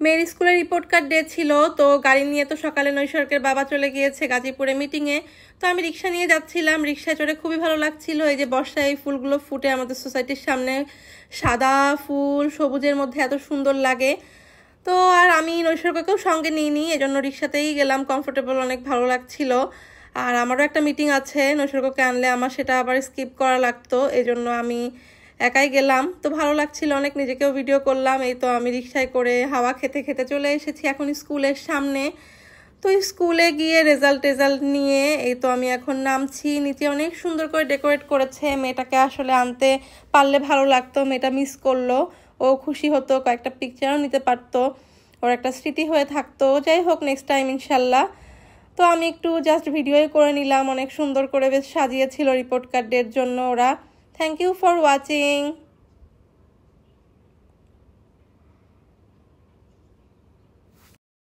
মেয়ের স্কুলে report card day ছিল, তো গাড়ি নিয়ে তো সকালে নৈসর্গের বাবা চলে গিয়েছে গাজীপুরে মিটিংয়ে। তো আমি রিক্সা নিয়ে যাচ্ছিলাম, রিক্সায় চড়ে খুবই ভালো লাগছিল। এই যে বর্ষায় এই ফুলগুলো ফুটে আমাদের সোসাইটির সামনে, সাদা ফুল সবুজের মধ্যে এত সুন্দর লাগে। তো আর আমি নৈসর্গকেও সঙ্গে নিইনি, এজন্য রিক্সাতেই গেলাম, কমফোর্টেবল, অনেক ভালো লাগছিল। আর আমারও একটা মিটিং আছে, নৈসর্গকে আনলে আমার সেটা আবার স্কিপ করা লাগতো, এজন্য আমি একাই গেলাম। তো ভালো লাগছিল অনেক, নিজেকেও ভিডিও করলাম। এই তো আমি রিক্সায় করে হাওয়া খেতে খেতে চলে এসেছি এখন স্কুলের সামনে। তো স্কুলে গিয়ে রেজাল্ট নিয়ে এই তো আমি এখন নামছি। নিচে অনেক সুন্দর করে ডেকোরেট করেছে, মেয়েটাকে আসলে আনতে পারলে ভালো লাগতো, মেয়েটা মিস করলো। ও খুশি হতো, কয়েকটা পিকচারও নিতে পারতো, ওর একটা স্মৃতি হয়ে থাকতো। যাই হোক, নেক্সট টাইম ইনশাল্লাহ। তো আমি একটু জাস্ট ভিডিওই করে নিলাম, অনেক সুন্দর করে বেশ সাজিয়েছিল রিপোর্ট কার্ডের জন্য ওরা। Thank you for watching.